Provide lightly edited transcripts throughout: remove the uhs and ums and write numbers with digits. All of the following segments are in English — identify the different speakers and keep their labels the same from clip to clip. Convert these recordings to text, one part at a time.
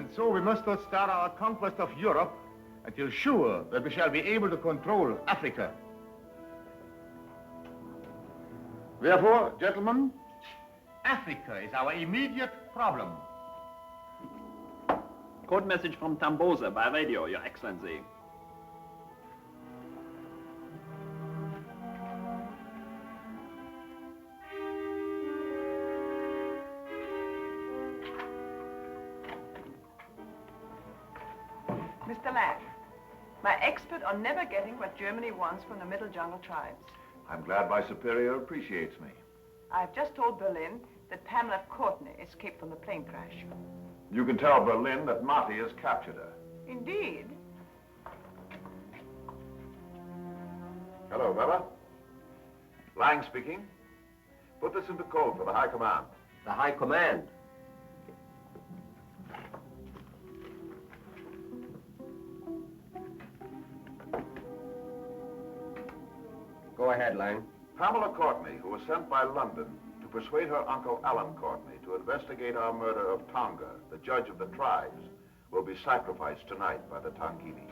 Speaker 1: And so we must not start our conquest of Europe until sure that we shall be able to control Africa. Therefore, gentlemen, Africa is our immediate problem.
Speaker 2: Code message from Tamboza by radio, Your Excellency.
Speaker 3: Mr. Lang, my expert on never getting what Germany wants from the Middle Jungle tribes.
Speaker 4: I'm glad my superior appreciates me.
Speaker 3: I've just told Berlin that Pamela Courtney escaped from the plane crash.
Speaker 4: You can tell Berlin that Marty has captured her.
Speaker 3: Indeed.
Speaker 4: Hello, Weber. Lang speaking. Put this into code for the High Command.
Speaker 5: The High Command. Go ahead, Lang.
Speaker 4: Pamela Courtney, who was sent by London to persuade her uncle Alan Courtney to investigate our murder of Tonga, the judge of the tribes, will be sacrificed tonight by the Tongghili.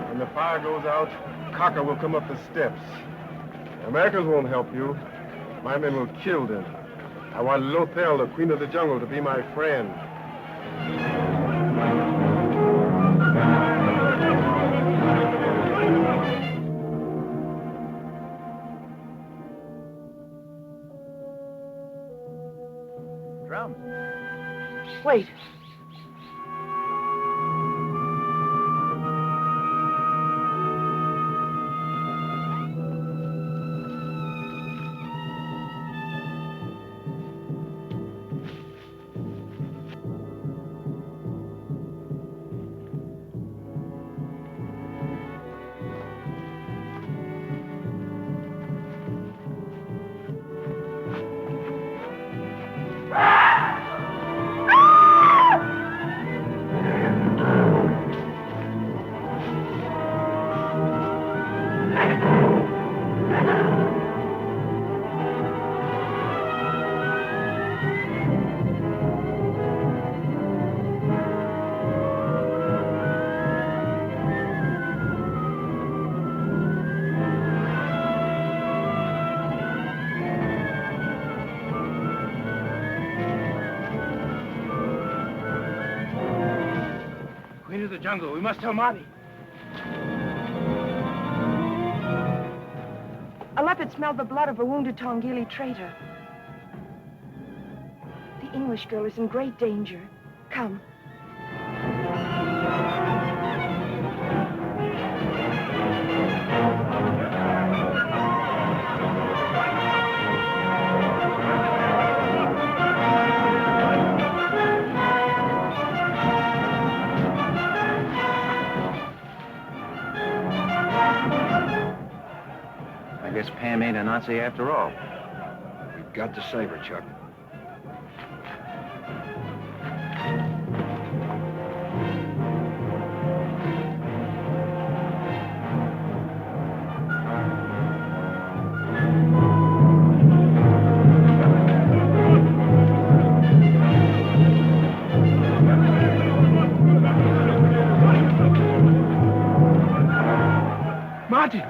Speaker 1: When the fire goes out, Cocker will come up the steps. The Americans won't help you. My men will kill them. I want Lothel, the Queen of the Jungle, to be my friend.
Speaker 2: Drums.
Speaker 3: Wait.
Speaker 1: Queen of the Jungle, we must tell Marty.
Speaker 3: A leopard smelled the blood of a wounded Tongghili traitor. The English girl is in great danger. Come.
Speaker 5: I guess Pam ain't a Nazi after all.
Speaker 6: We've got to save her, Chuck.
Speaker 1: Marty!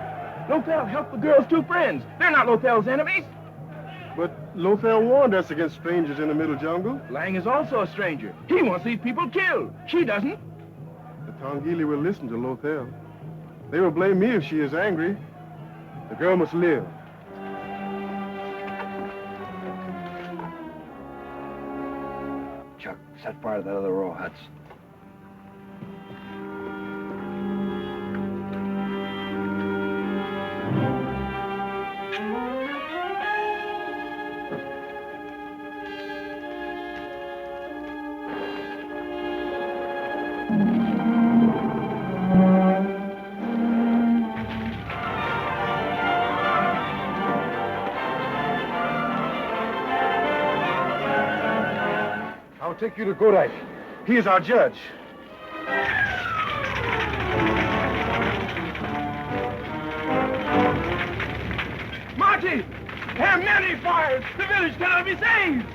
Speaker 1: Lothel helped the girl's two friends. They're not Lothel's enemies. But Lothel warned us against strangers in the Middle Jungle. Lang is also a stranger. He wants these people killed. She doesn't. The Tongghili will listen to Lothel. They will blame me if she is angry. The girl must live.
Speaker 6: Chuck, set fire to that other row of huts.
Speaker 1: I'll take you to Godai. He is our judge. Marty! There are many fires! The village cannot be saved!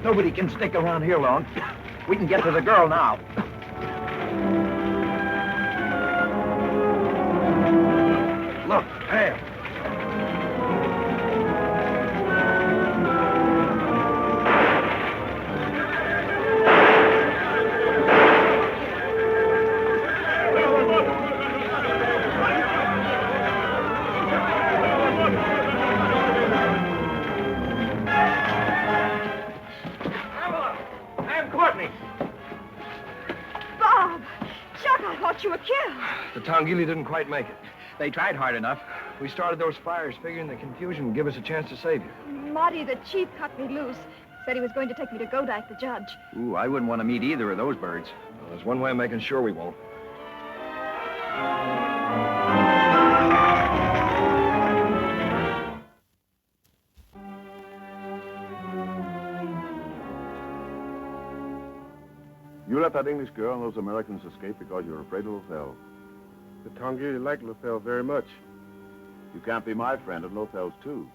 Speaker 5: Nobody can stick around here long. We can get to the girl now. Look, Pam.
Speaker 3: You were killed.
Speaker 6: The Tongghili didn't quite make it.
Speaker 5: They tried hard enough.
Speaker 6: We started those fires figuring the confusion would give us a chance to save you.
Speaker 7: Marty, the chief, cut me loose. Said he was going to take me to Godak, the judge.
Speaker 5: Ooh, I wouldn't want to meet either of those birds.
Speaker 6: Well, there's one way of making sure we won't.
Speaker 4: You let that English girl and those Americans escape because you're afraid of Lothel.
Speaker 1: The Tongghili like Lothel very much.
Speaker 4: You can't be my friend, and Lothel's too.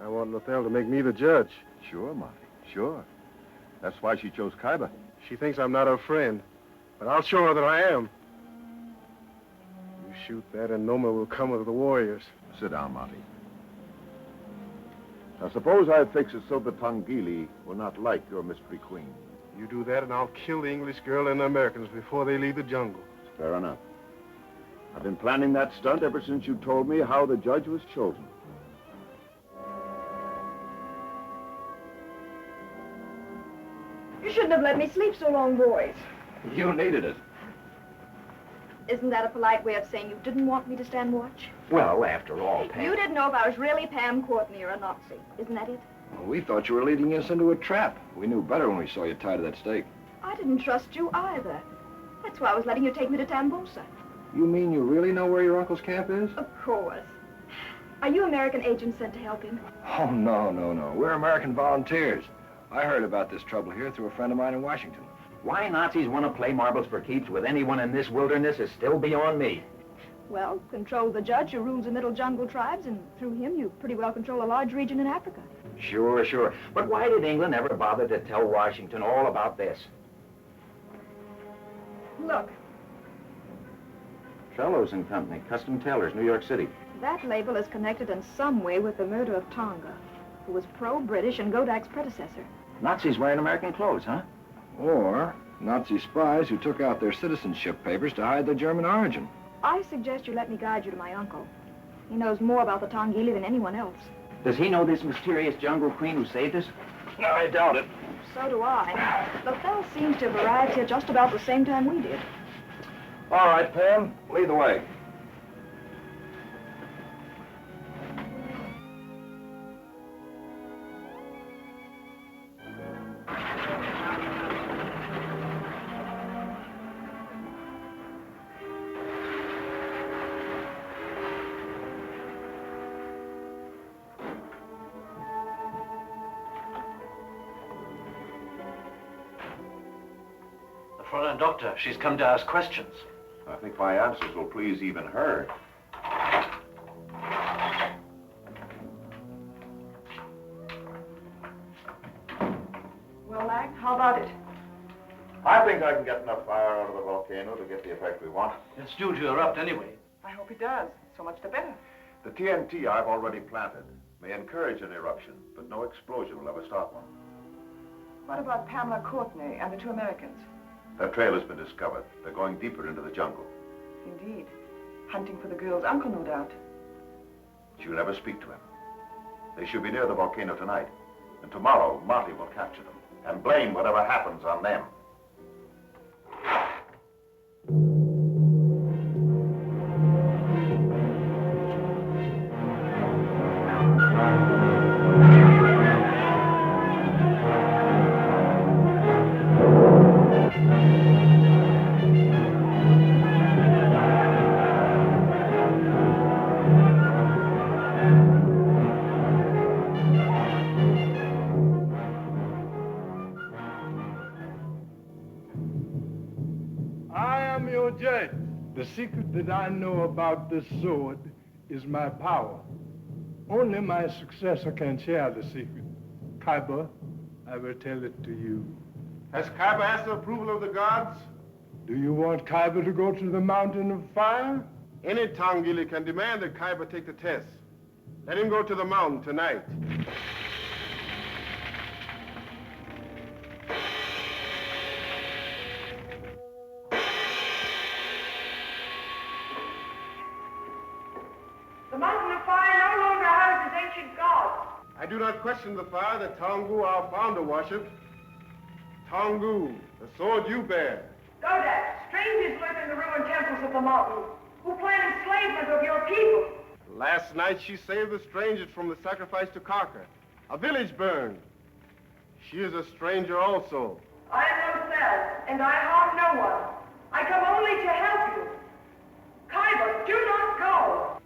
Speaker 1: I want Lothel to make me the judge.
Speaker 4: Sure, Monty, sure. That's why she chose Kaiba.
Speaker 1: She thinks I'm not her friend, but I'll show her that I am. You shoot that and Noma will come with the warriors.
Speaker 4: Sit down, Monty. Now, suppose I fix it so the Tongghili will not like your mystery queen.
Speaker 1: You do that and I'll kill the English girl and the Americans before they leave the jungle.
Speaker 4: Fair enough. I've been planning that stunt ever since you told me how the judge was chosen.
Speaker 7: You shouldn't have let me sleep so long, boys.
Speaker 5: You needed it.
Speaker 7: Isn't that a polite way of saying you didn't want me to stand watch?
Speaker 5: Well, after all, Pam...
Speaker 7: You didn't know if I was really Pam Courtney or a Nazi. Isn't that it?
Speaker 6: Well, we thought you were leading us into a trap. We knew better when we saw you tied to that stake.
Speaker 7: I didn't trust you either. That's why I was letting you take me to Tambosa.
Speaker 6: You mean you really know where your uncle's camp is?
Speaker 7: Of course. Are you American agents sent to help him?
Speaker 6: Oh, no. We're American volunteers. I heard about this trouble here through a friend of mine in Washington.
Speaker 5: Why Nazis want to play marbles for keeps with anyone in this wilderness is still beyond me.
Speaker 7: Well, control the judge who rules the middle jungle tribes, and through him you pretty well control a large region in Africa.
Speaker 5: Sure. But why did England ever bother to tell Washington all about this?
Speaker 7: Look,
Speaker 5: Trellows and Company, Custom Tailors, New York City.
Speaker 7: that label is connected in some way with the murder of Tonga, who was pro-British and Godak's predecessor.
Speaker 5: Nazis wearing American clothes, huh?
Speaker 6: Or Nazi spies who took out their citizenship papers to hide their German origin.
Speaker 7: I suggest you let me guide you to my uncle. He knows more about the Tongghili than anyone else.
Speaker 5: Does he know this mysterious jungle queen who saved us?
Speaker 6: No, I doubt it.
Speaker 7: So do I. Lothel seems to have arrived here just about the same time we did.
Speaker 6: All right, Pam, lead the way.
Speaker 8: Fräulein Doctor, she's come to ask questions.
Speaker 4: I think my answers will please even her.
Speaker 3: Well, Lang, how about it?
Speaker 4: I think I can get enough fire out of the volcano to get the effect we want.
Speaker 8: It's due to erupt anyway.
Speaker 3: I hope it does. So much the better.
Speaker 4: The TNT I've already planted may encourage an eruption, but no explosion will ever stop one.
Speaker 3: What about Pamela Courtney and the two Americans?
Speaker 4: Their trail has been discovered. They're going deeper into the jungle.
Speaker 3: Indeed. Hunting for the girl's uncle, no doubt.
Speaker 4: She'll never speak to him. They should be near the volcano tonight. And tomorrow, Marty will capture them and blame whatever happens on them.
Speaker 1: secret that I know about this sword is my power. Only my successor can share the secret. Khyber, I will tell it to you.
Speaker 9: Has Khyber asked the approval of the gods?
Speaker 1: Do you want Khyber to go to the mountain of fire?
Speaker 9: Any Tongghili can demand that Khyber take the test. Let him go to the mountain tonight.
Speaker 3: The mountain of fire no longer houses ancient gods.
Speaker 9: I do not question the fire that Tongu, our founder, worshipped. Tongu, the sword you bear.
Speaker 3: Godak, strangers live in the ruined temples of the mountain, who plan enslavement of your people.
Speaker 9: Last night she saved the strangers from the sacrifice to Karka. A village burned. She is a stranger also.
Speaker 3: I am Lothel, and I harm no one. I come only to help you. Khyber, do not go.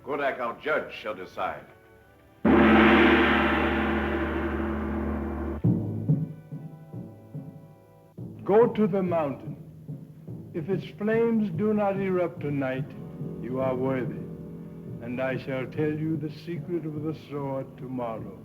Speaker 4: Godak, our judge, shall decide.
Speaker 1: Go to the mountain. If its flames do not erupt tonight, you are worthy. And I shall tell you the secret of the sword tomorrow.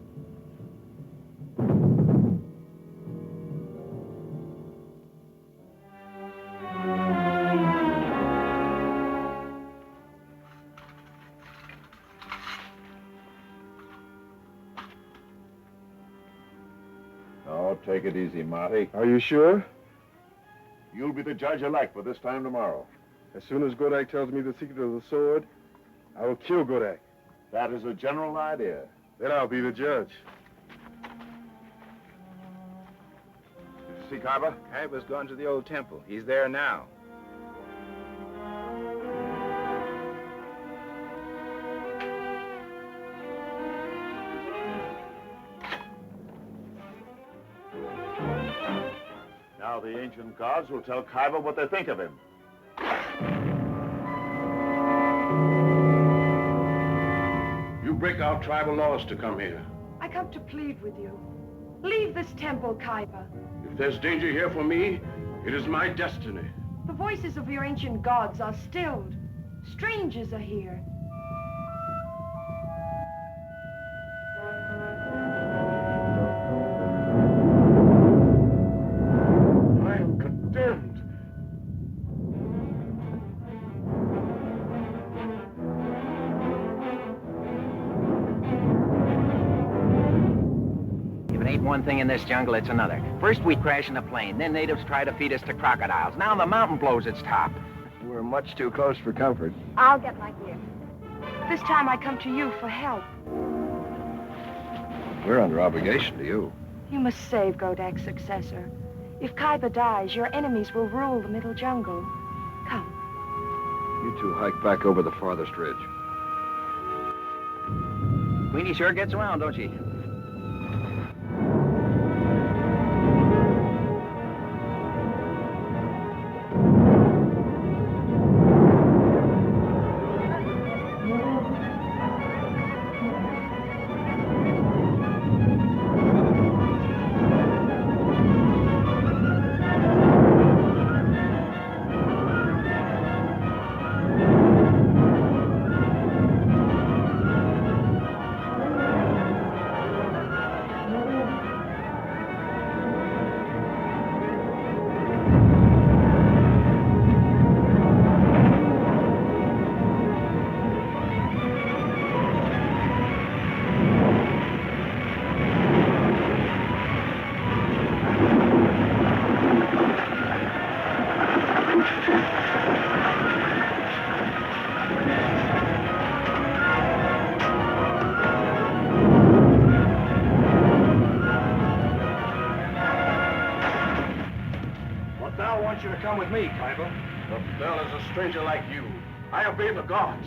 Speaker 4: Oh, take it easy, Marty.
Speaker 9: Are you sure?
Speaker 4: You'll be the judge-elect for this time tomorrow.
Speaker 9: As soon as Godak tells me the secret of the sword, I will kill Godak.
Speaker 4: That is a general idea.
Speaker 9: Then I'll be the judge.
Speaker 4: Did you see Khyber?
Speaker 6: Khyber's gone to the old temple. He's there now.
Speaker 4: Now the ancient gods will tell Khyber what they think of him.
Speaker 9: You break our tribal laws to come here.
Speaker 3: I come to plead with you. Leave this temple, Khyber.
Speaker 9: If there's danger here for me, it is my destiny.
Speaker 3: The voices of your ancient gods are stilled. Strangers are here.
Speaker 9: I am condemned.
Speaker 5: If it ain't one thing in this jungle, it's another. First we crash in a plane, then natives try to feed us to crocodiles. Now the mountain blows its top.
Speaker 6: We're much too close for comfort.
Speaker 7: I'll get my gear.
Speaker 3: This time I come to you for help.
Speaker 6: We're under obligation to you.
Speaker 3: You must save Godak's successor. If Khyber dies, your enemies will rule the middle jungle. Come.
Speaker 6: You two hike back over the farthest ridge.
Speaker 5: Queenie sure gets around, don't she?
Speaker 9: Now I want you to come with me, Khyber. Lothel is a stranger like you. I obey the gods.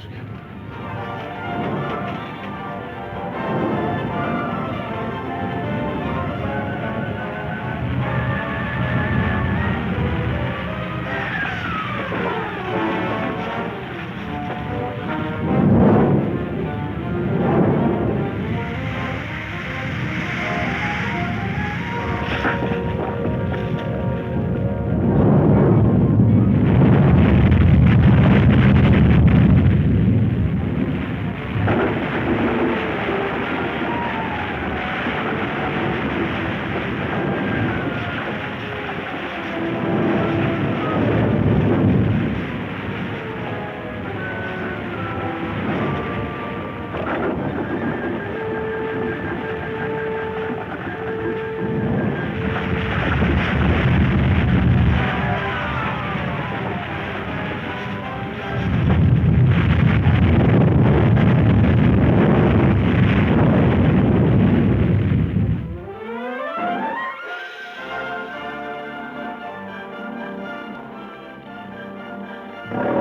Speaker 3: Thank you.